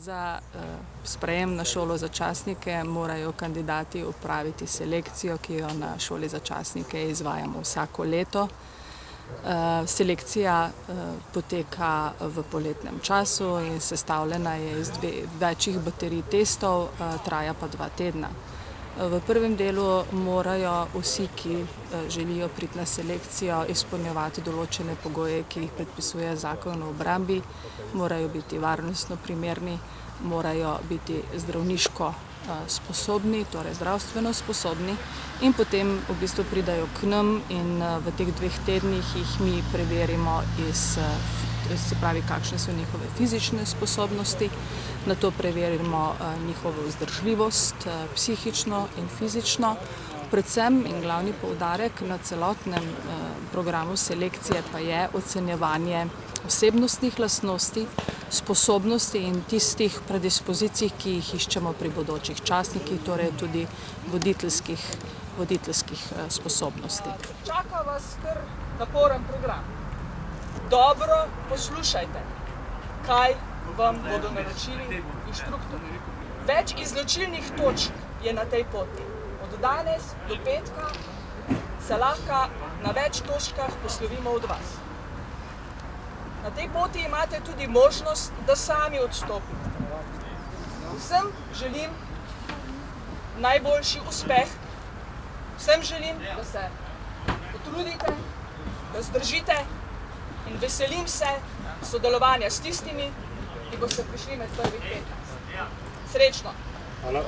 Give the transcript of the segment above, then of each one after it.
Za sprejem na šolo za častnike morajo kandidati opraviti selekcijo, ki jo na šoli za častnike izvajamo vsako leto. Selekcija poteka v poletnem času in sestavljena je iz večjih baterij testov, traja pa 2 tedna. V prvem delu morajo vsi, ki želijo priti na selekcijo, izpolnjevati določene pogoje, ki jih predpisuje Zakon o obrambi, morajo biti varnostno primerni, morajo biti zdravniško sposobni, torej zdravstveno sposobni, in potem v bistvu pridajo k nam in v teh 2 tednih jih mi preverimo se pravi, kakšne so njihove fizične sposobnosti, nato preverimo njihovo vzdržljivost, psihično in fizično. Predvsem in glavni poudarek na celotnem programu selekcije pa je ocenjevanje osebnostnih lastnosti, sposobnosti in tistih predispozicij, ki jih iščemo pri bodočih častnikih, torej tudi voditeljskih sposobnosti. Čaka vas kar naporen program. Dobro poslušajte, kaj vam bodo naročili inštruktorji. Več izločilnih točk je na tej poti. Od danes do petka se lahko na več točkah poslovimo od vas. Na tej poti imate tudi možnost, da sami odstopite. Vsem želim najboljši uspeh. Vsem želim, da se potrudite, da zdržite in veselim se sodelovanja s tistimi, ki boste prišli med prvih 15. Srečno! Hvala.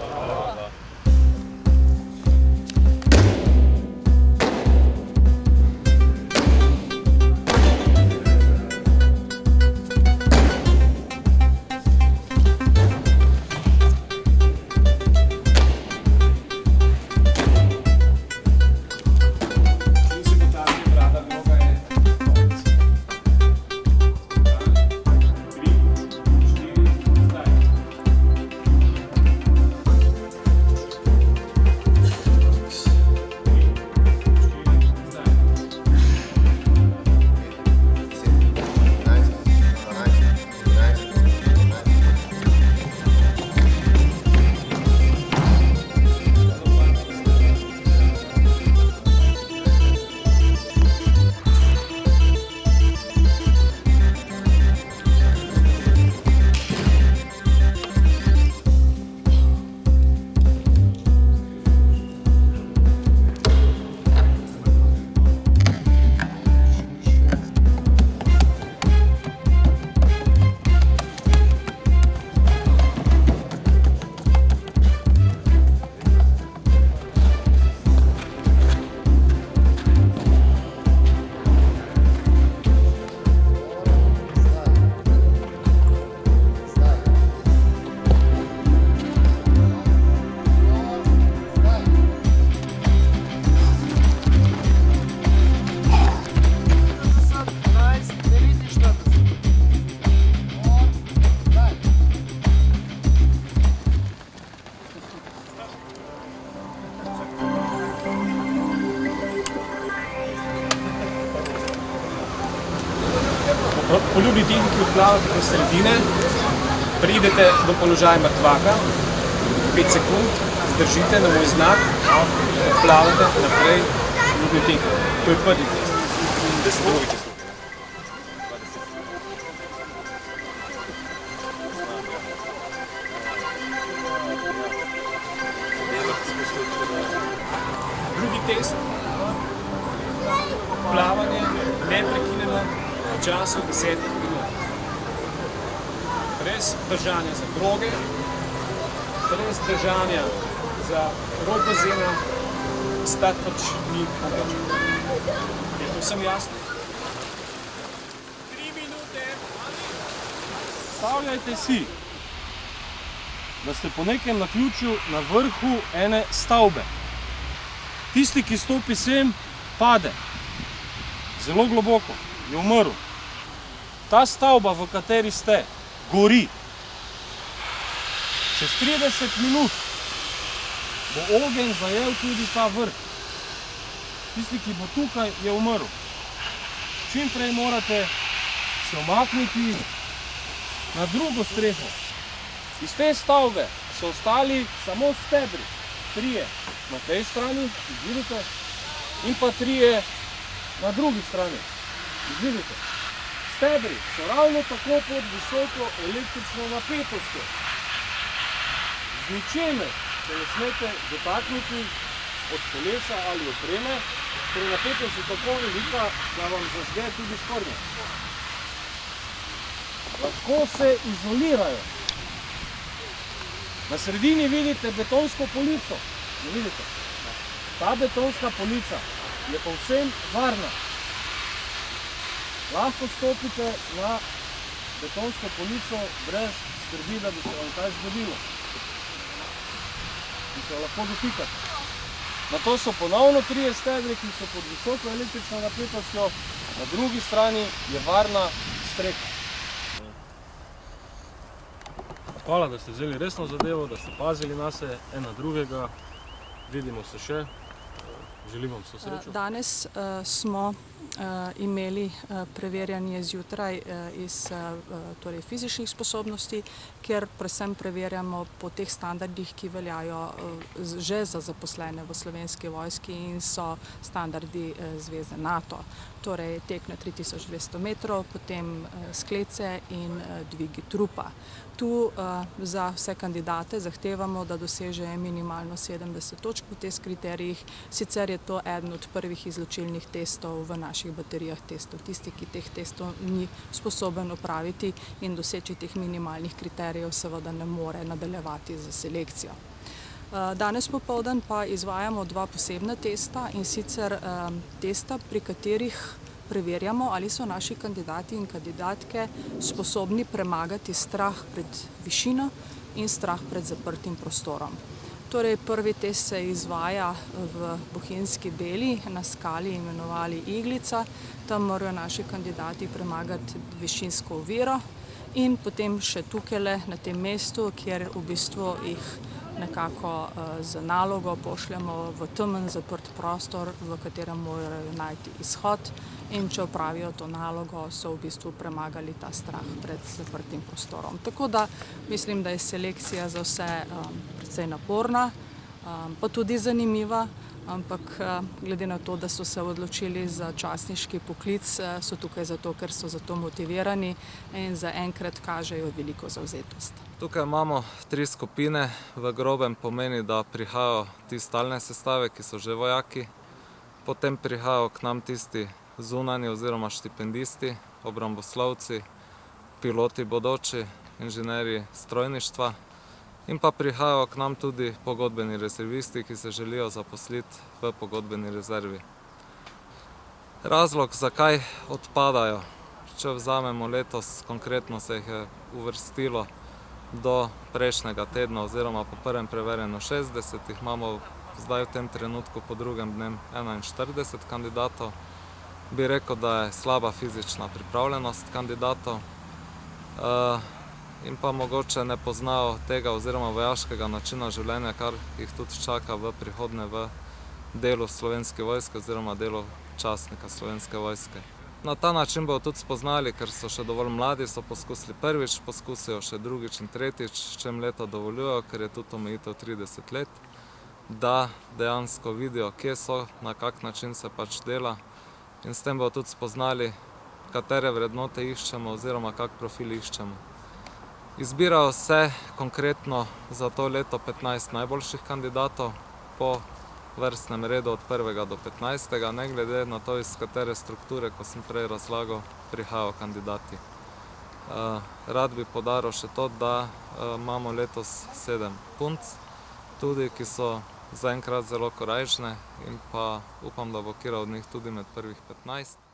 Poljubni tehniki odplavate do sredine, pridete do položaja mrtvaka, 5 sekund, zdržite na moj znak, odplavate naprej poljubni tehniki. To je prvi test. 10 drugi čez. Drugi test, plavanje neprekinjeno v času 10 minut. Brez držanja za droge, brez držanja za rob bazena, stati pač ni mogoče. Je to vsem jasno? 3 minute. Predstavljajte si, da ste po nekem naključju na vrhu ene stavbe. Tisti, ki stopi sem, pade. Zelo globoko, je umrl. Ta stavba, v kateri ste, gori. Čez 30 minut bo ogenj zajel tudi ta vrh. Tisti, ki bo tukaj, je umrl. Čim prej morate se umakniti na drugo streho. Iz te stavbe so ostali samo stebri, 3 na tej strani, vidite, in pa 3 na drugi strani, vidite. Stebri so ravno tako pod visoko električno napetostjo. Z ničemer se ne smete dotakniti od kolesa ali opreme, ker je napetost tako velika, da vam zažge tudi škornje. Lahko se izolirajo. Na sredini vidite betonsko polico. Vidite? Ta betonska polica je povsem varna. Lahko stopite na betonsko polico brez skrbi, da bi se vam kaj zgodilo. In se lahko dotikate. Na to so ponovno 3 stebri, ki so pod visoko električno napetostjo, na drugi strani je varna streha. Hvala, da ste vzeli resno zadevo, da ste pazili nase, en na drugega. Vidimo se še. Želim vam vso srečo. Danes smo imeli preverjanje zjutraj iz torej fizičnih sposobnosti, kjer predvsem preverjamo po teh standardih, ki veljajo že za zaposlene v Slovenski vojski in so standardi Zveze NATO. Torej tek na 3200 metrov, potem sklece in dvigi trupa. Tu za vse kandidate zahtevamo, da dosežejo minimalno 70 točk po teh kriterijih, sicer je to eden od prvih izločilnih testov v naših baterijah testov. Tisti, ki teh testov ni sposoben opraviti in doseči teh minimalnih kriterijev, seveda ne more nadaljevati z selekcijo. Danes popoldan pa izvajamo 2 posebna testa, in sicer testa, pri katerih preverjamo, ali so naši kandidati in kandidatke sposobni premagati strah pred višino in strah pred zaprtim prostorom. Torej, prvi test se izvaja v Bohinjski Beli na skali imenovali Iglica. Tam morajo naši kandidati premagati višinsko oviro in potem še tukajle na tem mestu, kjer v bistvu jih nekako z nalogo pošljemo v temen zaprt prostor, v katerem morajo najti izhod, in če opravijo to nalogo, so v bistvu premagali ta strah pred zaprtim prostorom. Tako da mislim, da je selekcija za vse precej naporna, pa tudi zanimiva, ampak glede na to, da so se odločili za častniški poklic, so tukaj zato, ker so za to motivirani in zaenkrat kažejo veliko zavzetost. Tukaj imamo 3 skupine, v grobem pomeni, da prihajajo ti stalne sestave, ki so že vojaki, potem prihajajo k nam tisti zunanji oziroma štipendisti, obramboslovci, piloti bodoči, inženirji strojništva in pa prihajajo k nam tudi pogodbeni rezervisti, ki se želijo zaposliti v pogodbeni rezervi. Razlog, zakaj odpadajo, če vzamemo letos, konkretno se jih je uvrstilo do prejšnjega tedna oziroma po prvem preverjanju 60, imamo zdaj v tem trenutku po drugem dnem 41 kandidatov. Bi rekel, da je slaba fizična pripravljenost kandidatov in pa mogoče ne poznajo tega oziroma vojaškega načina življenja, kar jih tudi čaka v prihodnje v delu Slovenske vojske oziroma delu častnika Slovenske vojske. Na ta način bodo tudi spoznali, ker so še dovolj mladi, so poskusili prvič, poskusijo še drugič in tretjič, čem leto dovoljujo, ker je tudi omejitev 30 let, da dejansko vidijo, kje so, na kak način se pač dela. In s tem bodo tudi spoznali, katere vrednote iščemo oziroma kak profil iščemo. Izbirajo se konkretno za to leto 15 najboljših kandidatov po vrstnem redu od 1. do 15. ne glede na to, iz katere strukture, ko sem prej razlagal, prihajajo kandidati. Rad bi poudaril še to, da imamo letos 7 punc, tudi ki so zaenkrat zelo korajžne in pa upam, da bo katera od njih tudi med prvih 15.